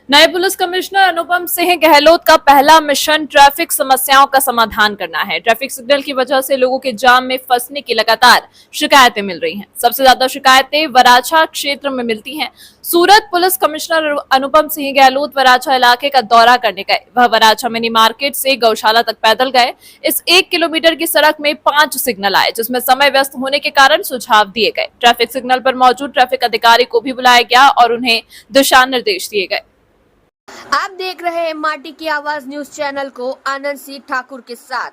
नए police commissioner Anupam Singh Gehlot का पहला मिशन ट्रैफिक समस्याओं का समाधान करना है। ट्रैफिक सिग्नल की वजह से लोगों के जाम में फंसने की लगातार शिकायतें मिल रही हैं। सबसे ज्यादा शिकायतें वराछा क्षेत्र में मिलती हैं। सूरत पुलिस कमिश्नर अनुपम सिंह गहलोत वराछा इलाके का दौरा करने गए। वह वराछा मिनी मार्केट से गौशाला तक पैदल गए। इस 1 किलोमीटर की सड़क में 5 सिग्नल आए, जिसमें समय व्यस्त होने के कारण सुझाव दिए गए। ट्रैफिक सिग्नल पर मौजूद ट्रैफिक अधिकारी को भी बुलाया गया और उन्हें दिशा निर्देश दिए गए। आप देख रहे हैं माटी की आवाज न्यूज चैनल को आनंद सिंह ठाकुर के साथ।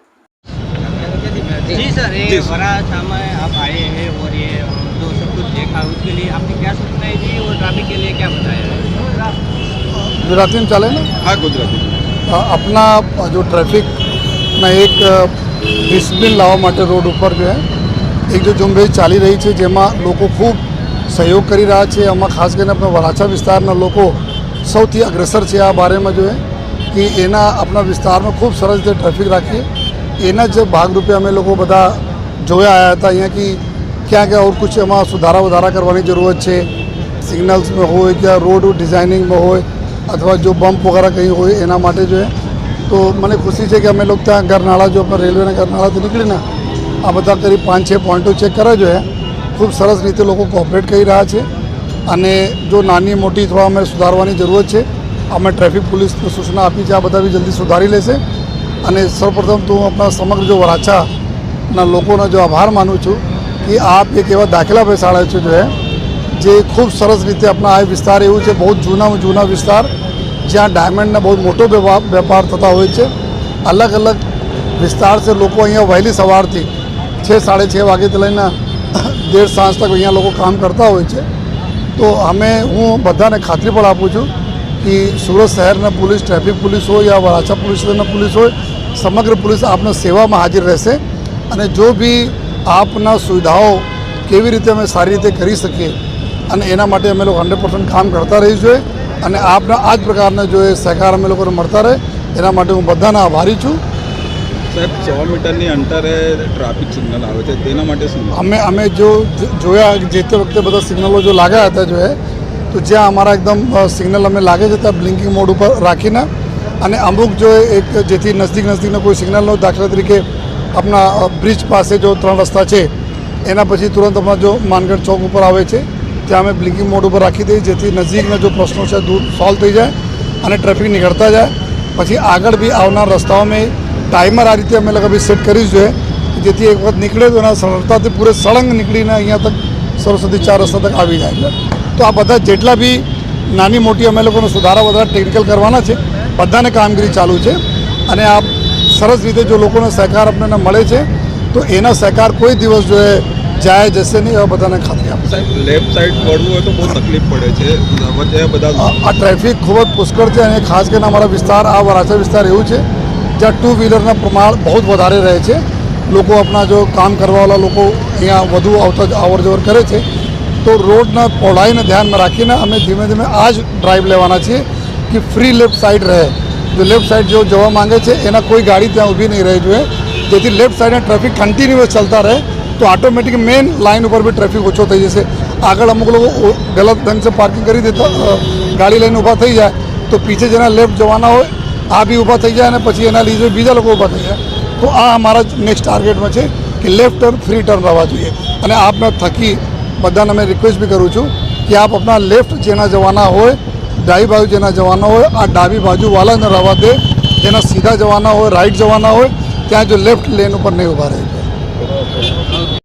जी सर, ये वराछा में आप आए हैं और ये जो सब कुछ देखा उसके लिए आपने क्या सूचनाएं दी और ट्रैफिक के लिए क्या बताया? गुजराती में चले ना? हाँ, गुजराती में अपना जो ट्रैफिक में एक डिसिप्लिन लावा माटे रोड ऊपर जो है एक जो ઝુંબેશ ચાલી રહી છે, જેમાં લોકો ખૂબ સહયોગ કરી રહ્યા છે। આમાં ખાસ કરીને આપણા વરાછા વિસ્તારના લોકો સૌથી અગ્રેસર છે આ બારેમાં જો કે એના આપણા વિસ્તારમાં ખૂબ સરસ રીતે ટ્રાફિક રાખીએ। એના જ ભાગરૂપે અમે લોકો બધા જોયા આવ્યા હતા અહીંયા કે ક્યાં और कुछ એમાં સુધારા વધારા કરવાની જરૂરત છે। સિગ્નલ્સમાં હોય કે રોડ ડિઝાઇનિંગમાં હોય अथवा जो बम्प वगैरह कहीं हो एना माटे जो है। तो मैंने खुशी है कि अमे लोग त्या गरनाड़ा जो अपना रेलवे गरनाड़ा थी निकली ना आ बता करीब 5-6 पॉइंटों चेक करा जो है खूब सरस रीते लोग कोऑपरेट कर रहा है। अने जो नानी मोटी थोड़ा अमे सुधारवानी जरूरत है अमे ट्रैफिक पुलिस ने सूचना आपी है, आ बधा भी जल्दी सुधारी लेशे। अने सर्वप्रथम तो अपना समग्र जो वराछाना लोकोना जो आभार मानु छूँ कि आप एक एवा दाखला बेसाड़ा छो जो है जे खूब सरस रीते अपना आ विस्तार एवं है बहुत जूना विस्तार ज्याँ डायमंड ने बहुत मोटो व्यापार थता होय छे। अलग अलग विस्तार से लोग अँ वहेली सवार थी 6-6:30 वागे लईने देर सांज तक अँ लोग काम करता होय छे। तो हमें हूँ बधाने खातरी पण आपू छूँ कि सूरत शहर पुलिस ट्रैफिक पुलिस हो या वराछा पुलिस हो समग्र पुलिस आपने सेवा में हाजिर रहशे। अने जो भी आपना सुविधाओं केवी रीते अमे सारी रीते करी सकीए અને એના માટે અમે લોકો 100% કામ કરતા રહીશું અને આપના આ જ પ્રકારના જો એ સહકાર અમે લોકોને મળતા રહે એના માટે હું બધાના આભારી છું। સાહેબ 100 મીટરની અંતરે ટ્રાફિક સિગ્નલ આવે છે તેના માટે શું અમે જો જોયા જે તે વખતે બધા સિગ્નલો જો લાગ્યા હતા જો है तो જ્યાં અમારા એકદમ સિગ્નલ અમે લાગે છે ત્યાં બ્લિંકિંગ મોડ ઉપર રાખીને અને અમુક જો એક જેથી નજીકના કોઈ સિગ્નલ નો દાખલા તરીકે આપણા બ્રિજ પાસે જો 3 રસ્તા છે એના પછી तुरंत અમારા जो मानगढ़ चौक ઉપર આવે છે ત્યાં અમે બ્લિંકિંગ મોડ ઉપર રાખી દઈએ જેથી નજીકના જો પ્રશ્નો છે દૂર સોલ્વ થઈ જાય અને ટ્રાફિક નીકળતા જાય। પછી આગળ બી આવનાર રસ્તાઓમાં ટાઈમર આ રીતે અમે લોકો બી સેટ કરી જોઈએ જેથી એક વખત નીકળે તો એના સરળતાથી પૂરે સળંગ નીકળીને અહીંયા તક સરસ્વતી 4 રસ્તા તક આવી જાય। તો આ બધા જેટલા બી નાની મોટી અમે લોકોને સુધારા વધારા ટેકનિકલ કરવાના છે બધાને કામગીરી ચાલુ છે અને આ સરસ રીતે જો લોકોનો સહકાર આપણને મળે છે તો એના સહકાર કોઈ દિવસ જો जाए जैसे नहीं और बताने खाते हैं। लेफ्ट साइड वळવું હોય તો બહુ તકલીફ પડે છે વચ્ચે બધા આ ટ્રાફિક ખૂબ જ પુષ્કળ છે અને ખાસ કરીને અમારા વિસ્તાર આ વરાછા વિસ્તાર એવું છે જ્યાં 2 વ્હીલરના પ્રમાણ बहुत વધારે રહે છે। લોકો अपना जो काम કરવાવાળા લોકો અહીંયા વધુ આવતા અવર જવર કરે છે તો રોડના પહોળાઈને ધ્યાનમાં રાખીને અમે ધીમે ધીમે આ જ ડ્રાઈવ લેવાના છીએ कि फ्री लेफ्ट साइड रहे। जो लेफ्ट साइड जो जवा मांगे છે એના કોઈ ગાડી ત્યાં ઊભી નહીં રહી જોઈએ જેથી લેફ્ટ સાઈડના ટ્રાફિક કન્ટિન્યુઅસ ચાલતા રહે तो ऑटोमेटिक मेन लाइन पर भी ट्रैफिक ओछो थी जैसे। आगे अमुक लोग गलत ढंग से पार्किंग करी देता गाड़ी लईने ऊभा थी जाए तो पीछे जेना लेफ्ट जवाना हो आ भी ऊभा थी जाए पछी एना लीधे बीजा लोग ऊभा थी जाए। तो आ हमारा नेक्स्ट टार्गेट में है कि लेफ्ट टर्न फ्री टर्न रहा જોઈએ। અને आपने थकी बधाने मैं रिक्वेस्ट भी करूँ छूँ कि आप अपना लेफ्ट जेना जवाना हो डाबी बाजू जेना जवाना हो आ डाबी बाजू वाला ने रवा दे, जेना सीधा जवाना हो राइट जवाना हो त्या जो लेफ्ट लेन पर नहीं उभा रहे।